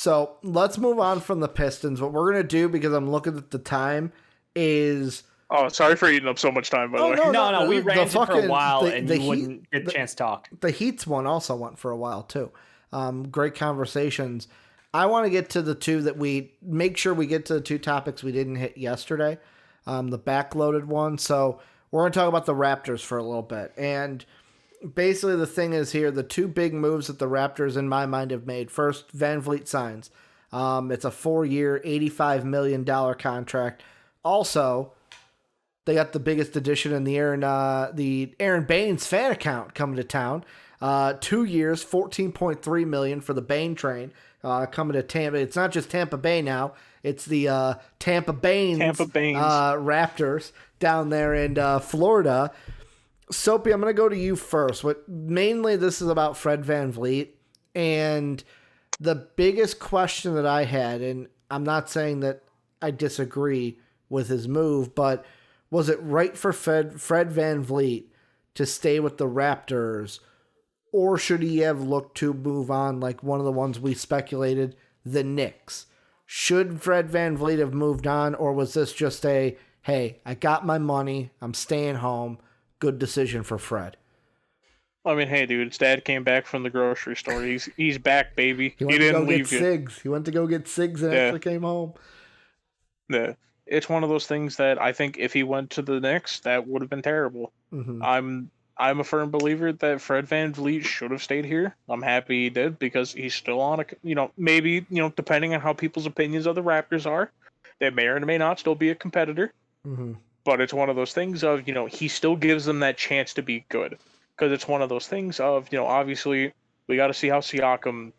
So let's move on from the Pistons. What we're going to do, because I'm looking at the time, is... Oh, sorry for eating up so much time, by the way. No, we ranted for a while and you Heat, wouldn't get a chance to talk. The Heat's one also went for a while, too. Great conversations. I want to get to the two that make sure we get to the two topics we didn't hit yesterday, the backloaded one. So we're going to talk about the Raptors for a little bit. And basically the thing is here, the two big moves that the Raptors, in my mind, have made. First, VanVleet signs. It's a 4-year, $85 million contract. Also, they got the biggest addition in the Aaron Baines fan account coming to town. 2 years, $14.3 million for the Bane train coming to Tampa. It's not just Tampa Bay now; it's the Tampa Baines Raptors down there in Florida. Soapy, I'm going to go to you first. Mainly this is about Fred VanVleet, and the biggest question that I had, and I'm not saying that I disagree with his move, but was it right for Fred VanVleet to stay with the Raptors, or should he have looked to move on like one of the ones we speculated, the Knicks? Should Fred VanVleet have moved on, or was this just a, hey, I got my money, I'm staying home, good decision for Fred? I mean, hey, dude, his dad came back from the grocery store. He's back, baby. He didn't leave you. He went to go get cigs and actually came home. Yeah. It's one of those things that I think if he went to the Knicks, that would have been terrible. Mm-hmm. I'm a firm believer that Fred VanVleet should have stayed here. I'm happy he did because he's still on maybe, depending on how people's opinions of the Raptors are, they may or may not still be a competitor. Mm-hmm. But it's one of those things of, he still gives them that chance to be good. Because it's one of those things of, obviously we got to see how Siakam,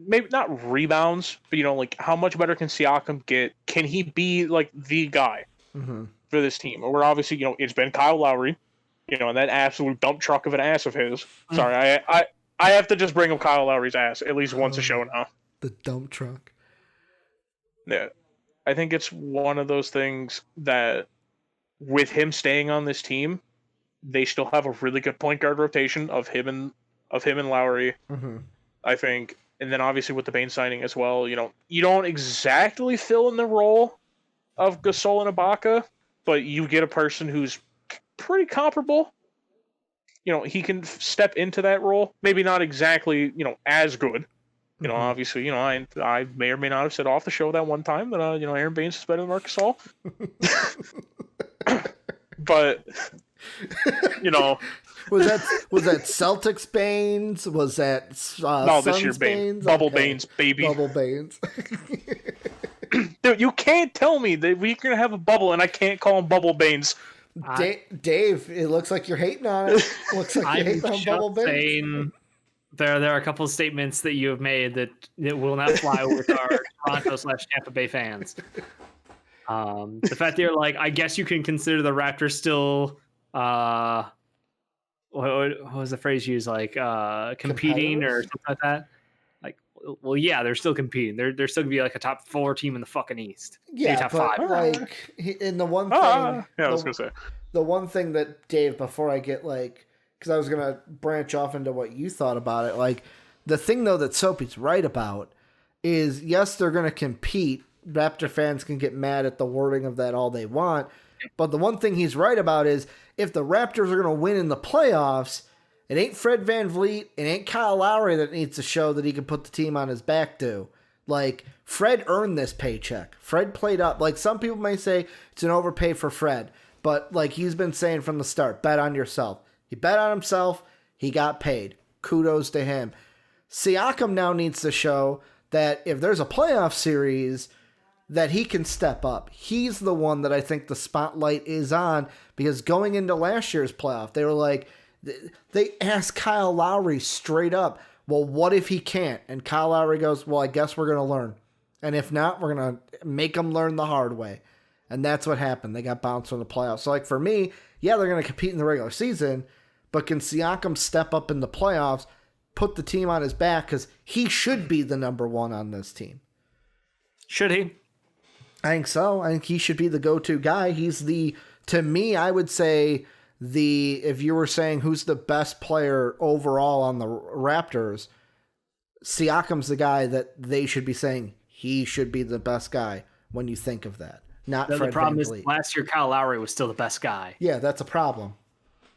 maybe not rebounds, but how much better can Siakam get? Can he be like the guy for this team? Where obviously, it's been Kyle Lowry, and that absolute dump truck of an ass of his. Sorry, I have to just bring up Kyle Lowry's ass at least once a show now. The dump truck. Yeah. I think it's one of those things that with him staying on this team, they still have a really good point guard rotation of him and Lowry. Mm-hmm. I think. And then obviously with the Bane signing as well, you don't exactly fill in the role of Gasol and Ibaka, but you get a person who's pretty comparable. He can step into that role. Maybe not exactly, as good. Obviously, I may or may not have said off the show that one time that, Aaron Baines is better than Marc Gasol. But, Was that Celtics Baines? Was that no, this Suns year Baines? Bubble Baines, baby. Bubble Baines. Dude, you can't tell me that we're going to have a bubble and I can't call him Bubble Baines. Dave, it looks like you're hating on it. Looks like you're hating on Bubble Baines. Saying there are a couple of statements that you have made that will not fly with our Toronto/Tampa Bay fans. The fact that you're like, I guess you can consider the Raptors still, what was the phrase used? Like, competing or something like that. Like, well, yeah, they're still competing. They're still gonna be like a top 4 team in the fucking East. Yeah, top but 5. like, in the one thing, I was gonna say the one thing that Dave, before I get because I was gonna branch off into what you thought about it. The thing though that Soapy's right about is, yes, they're gonna compete. Raptor fans can get mad at the wording of that all they want, but the one thing he's right about is if the Raptors are going to win in the playoffs, it ain't Fred VanVleet, it ain't Kyle Lowry that needs to show that he can put the team on his back to. Fred earned this paycheck. Fred played up. Some people may say it's an overpay for Fred, but he's been saying from the start, bet on yourself. He bet on himself, he got paid. Kudos to him. Siakam now needs to show that if there's a playoff series, that he can step up. He's the one that I think the spotlight is on, because going into last year's playoff, they were they asked Kyle Lowry straight up, well, what if he can't? And Kyle Lowry goes, well, I guess we're going to learn. And if not, we're going to make them learn the hard way. And that's what happened. They got bounced from the playoffs. So for me, yeah, they're going to compete in the regular season, but can Siakam step up in the playoffs, put the team on his back? Because he should be the number one on this team. Should he? I think so. I think he should be the go-to guy. He's to me, I would say if you were saying who's the best player overall on the Raptors, Siakam's the guy that they should be saying he should be the best guy when you think of that. Not Fred The problem is VanVleet. last year Kyle Lowry was still the best guy. Yeah, that's a problem.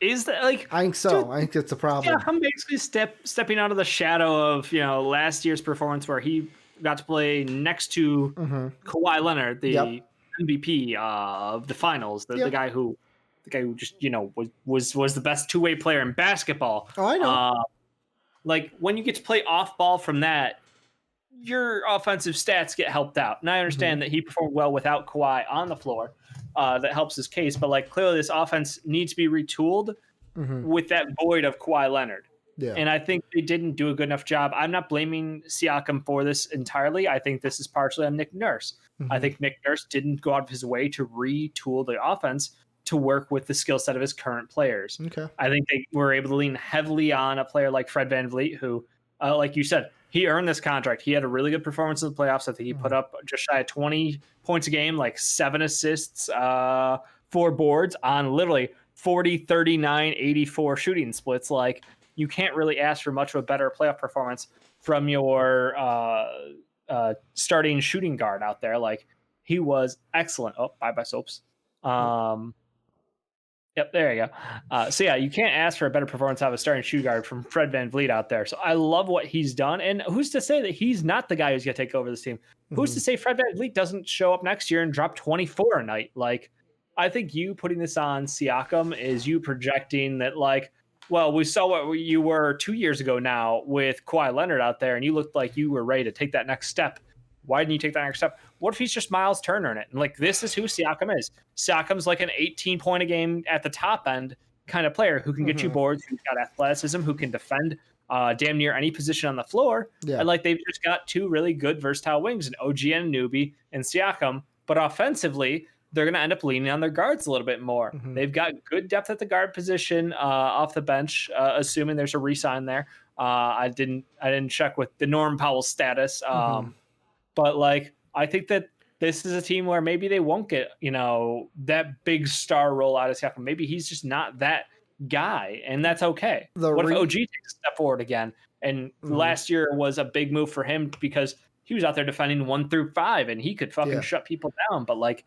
Is that like? I think so. Dude, I think it's a problem. yeah, I'm basically stepping out of the shadow of last year's performance where he got to play next to Kawhi Leonard, the MVP of the finals, the guy who just was the best two-way player in basketball. Oh, I know. Like when you get to play off ball from that, your offensive stats get helped out. And I understand that he performed well without Kawhi on the floor. That helps his case, but like clearly this offense needs to be retooled with that void of Kawhi Leonard. Yeah. And I think they didn't do a good enough job. I'm not blaming Siakam for this entirely. I think this is partially on Nick Nurse. I think Nick Nurse didn't go out of his way to retool the offense to work with the skill set of his current players. Okay. I think they were able to lean heavily on a player like Fred VanVleet, who, like you said, he earned this contract. He had a really good performance in the playoffs. I think he put up just shy of 20 points a game, like 7 assists, 4 boards on literally 40, 39, 84 shooting splits. Like, you can't really ask for much of a better playoff performance from your starting shooting guard out there. Like, he was excellent. Oh, bye Soaps. Yep, there you go. So yeah, you can't ask for a better performance out of a starting shooting guard from Fred VanVleet out there. So I love what he's done. And who's to say that he's not the guy who's going to take over this team? Who's to say Fred VanVleet doesn't show up next year and drop 24 a night? Like, I think you putting this on Siakam is you projecting that, like, well, we saw what you were 2 years ago now with Kawhi Leonard out there, and you looked like you were ready to take that next step. Why didn't you take that next step? What if he's just Miles Turner in it? And like, this is who Siakam is. Siakam's like an 18 point a game at the top end kind of player who can get you boards, who's got athleticism, who can defend damn near any position on the floor. Yeah. And like, they've just got two really good versatile wings, an OG and a newbie and Siakam. But offensively, they're going to end up leaning on their guards a little bit more. They've got good depth at the guard position off the bench, assuming there's a re-sign there. I didn't check with the Norm Powell status. But like, I think that this is a team where maybe they won't get, that big star role out of Siakam. Maybe he's just not that guy, and that's okay. What if OG takes a step forward again? And last year was a big move for him because he was out there defending 1 through 5, and he could fucking shut people down. But like,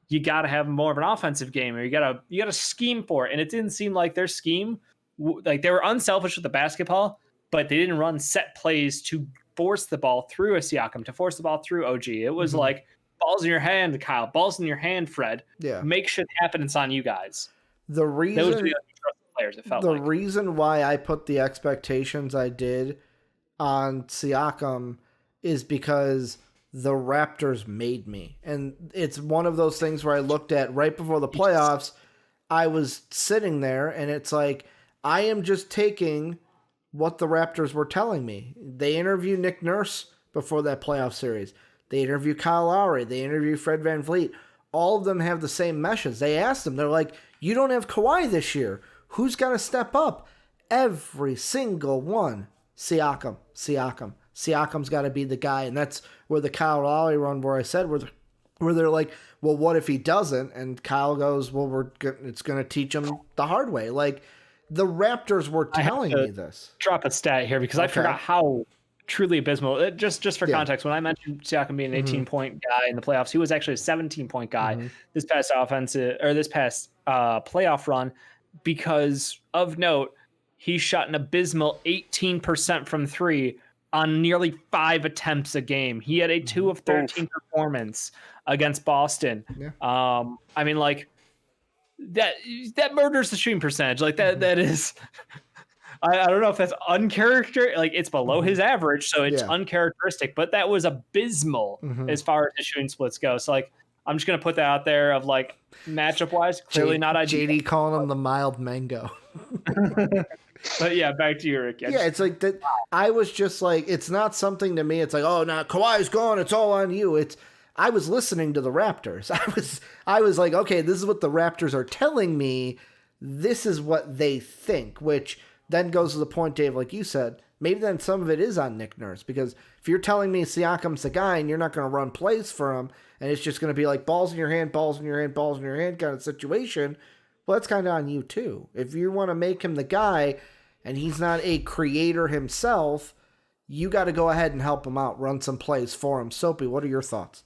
you got to have more of an offensive game, or you got to scheme for it. And it didn't seem like their scheme, like they were unselfish with the basketball, but they didn't run set plays to force the ball through a Siakam, to force the ball through OG. It was like, balls in your hand, Kyle, balls in your hand, Fred. Yeah. Make shit happen. It's on you guys. The reason, those were the players, it felt like. Reason why I put the expectations I did on Siakam is because the Raptors made me. And it's one of those things where I looked at right before the playoffs, I was sitting there and it's like, I am just taking what the Raptors were telling me. They interviewed Nick Nurse before that playoff series. They interviewed Kyle Lowry. They interviewed Fred VanVleet. All of them have the same message. They asked them, they're like, you don't have Kawhi this year. Who's going to step up? Every single one. Siakam. Siakam's got to be the guy. And that's where the Kyle Lowry run, where I said, where they're like, well, what if he doesn't? And Kyle goes, well, it's going to teach him the hard way. Like, the Raptors were telling me this. Drop a stat here because I forgot how truly abysmal. Just for context, when I mentioned Siakam being an 18-point guy in the playoffs, he was actually a 17-point guy this past playoff run. Because of note, he shot an abysmal 18% from 3 on nearly 5 attempts a game. He had a 2 of 13 performance against Boston. Yeah. I mean, like, that murders the shooting percentage. Like that is, I don't know if that's uncharacteristic. Like, it's below his average, so it's uncharacteristic. But that was abysmal as far as the shooting splits go. So like, I'm just gonna put that out there of like, matchup wise, clearly not ideal. JD calling him the mild mango. But yeah, back to you, Rick. It's like that. I was just like, it's not something to me. It's like, oh, now Kawhi's gone. It's all on you. I was listening to the Raptors. I was like, okay, this is what the Raptors are telling me. This is what they think, which then goes to the point, Dave, like you said, maybe then some of it is on Nick Nurse, because if you're telling me Siakam's the guy and you're not going to run plays for him, and it's just going to be like balls in your hand, balls in your hand, balls in your hand kind of situation, well, that's kind of on you too. If you want to make him the guy and he's not a creator himself, you got to go ahead and help him out, run some plays for him. Soapy, what are your thoughts?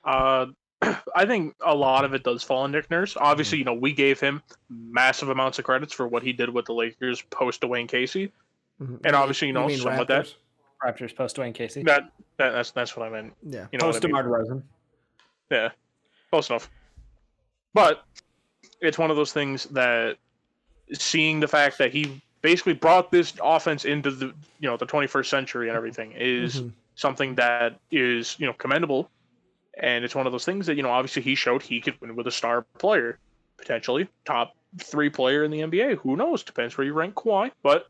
I think a lot of it does fall on Nick Nurse. Obviously, we gave him massive amounts of credits for what he did with the Lakers post Dwayne Casey, and obviously, some Raptors? of that. Raptors post Dwayne Casey. That's what I meant. Yeah, post DeMar DeRozan. Yeah, close enough. But it's one of those things that seeing the fact that he basically brought this offense into the the 21st century and everything is something that is commendable. And it's one of those things that, obviously he showed he could win with a star player, potentially top 3 player in the NBA. Who knows? Depends where you rank Kawhi. But,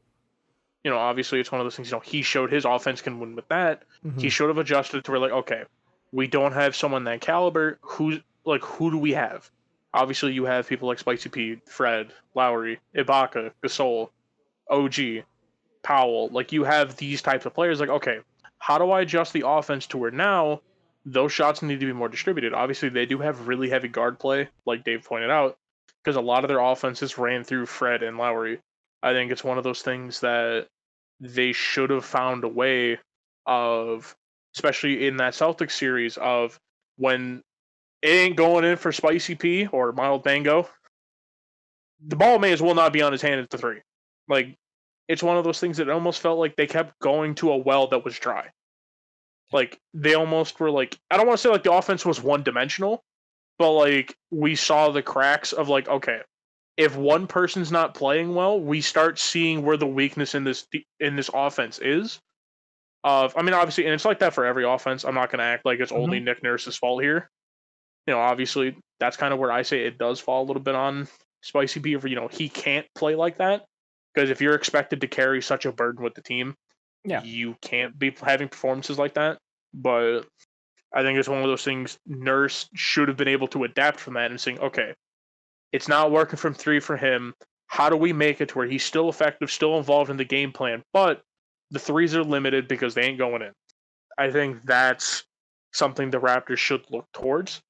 obviously it's one of those things, he showed his offense can win with that. He should have adjusted to where, like, okay, we don't have someone that caliber. Who do we have? Obviously you have people like Spicy P, Fred, Lowry, Ibaka, Gasol, OG, Powell. Like, you have these types of players. Like, okay, how do I adjust the offense to where now those shots need to be more distributed? Obviously, they do have really heavy guard play, like Dave pointed out, because a lot of their offenses ran through Fred and Lowry. I think it's one of those things that they should have found a way of, especially in that Celtics series, of when it ain't going in for Spicy P or Mild Bango, the ball may as well not be on his hand at the 3. Like, it's one of those things that almost felt like they kept going to a well that was dry. Like, they almost were like, I don't want to say like the offense was one-dimensional, but like we saw the cracks of like, okay, if one person's not playing well, we start seeing where the weakness in this offense is. I mean, obviously, and it's like that for every offense. I'm not going to act like it's only Nick Nurse's fault here. Obviously, that's kind of where I say it does fall a little bit on Spicy P. He can't play like that, because if you're expected to carry such a burden with the team, you can't be having performances like that. But I think it's one of those things Nurse should have been able to adapt from that and saying, okay, it's not working from 3 for him. How do we make it to where he's still effective, still involved in the game plan, but the 3s are limited because they ain't going in? I think that's something the Raptors should look towards.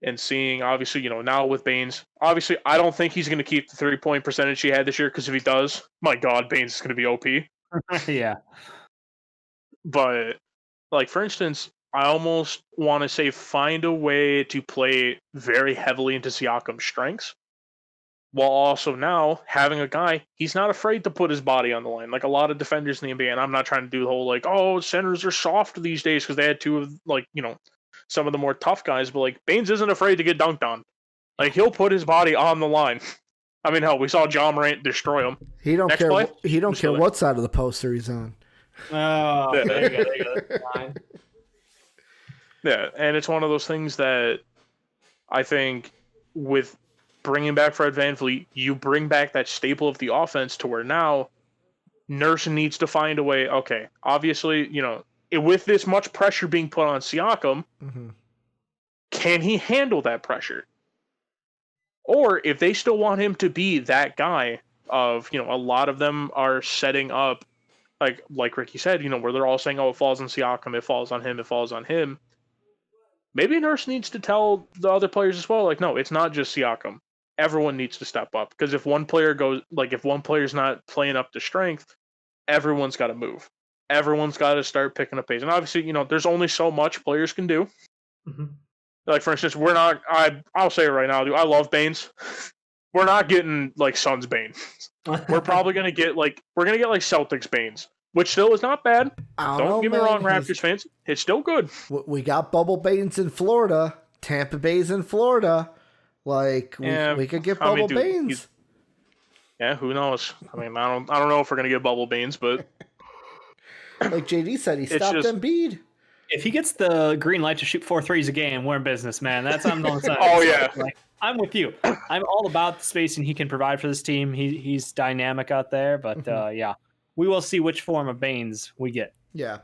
And seeing, obviously, now with Baines, obviously, I don't think he's going to keep the 3-point percentage he had this year, because if he does, my God, Baines is going to be OP. Yeah. But, like, for instance, I almost want to say find a way to play very heavily into Siakam's strengths, while also now having a guy, he's not afraid to put his body on the line. Like a lot of defenders in the NBA, and I'm not trying to do the whole, like, oh, centers are soft these days because they had 2 of, like, some of the more tough guys, but, like, Baines isn't afraid to get dunked on. Like, he'll put his body on the line. I mean, hell, we saw John Morant destroy him. He don't care what side of the poster he's on. Oh, there you go. Yeah, and it's one of those things that I think with bringing back Fred VanVleet, you bring back that staple of the offense to where now Nurse needs to find a way. Okay, obviously, with this much pressure being put on Siakam, can he handle that pressure? Or if they still want him to be that guy of, a lot of them are setting up, like Ricky said, where they're all saying, oh, it falls on Siakam, it falls on him, it falls on him. Maybe Nurse needs to tell the other players as well, like, no, it's not just Siakam. Everyone needs to step up, because if one player's not playing up to strength, everyone's got to move. Everyone's got to start picking up pace. And obviously, there's only so much players can do. Like, for instance, I'll say it right now, dude, I love Baines. We're not getting, like, Suns Baines. We're probably going to get, like, Celtics Baines, which still is not bad. Don't get me wrong, Raptors fans. It's still good. We got Bubble Baines in Florida. Tampa Bay's in Florida. Like, we could get Bubble Baines. Yeah, who knows? I mean, I don't know if we're going to get Bubble Baines, but... Like JD said, he stopped Embiid. If he gets the green light to shoot 4 threes a game, we're in business, man. That's on the side. Oh, yeah. Like, I'm with you. I'm all about the spacing he can provide for this team. He's dynamic out there, but yeah, we will see which form of Baines we get. Yeah.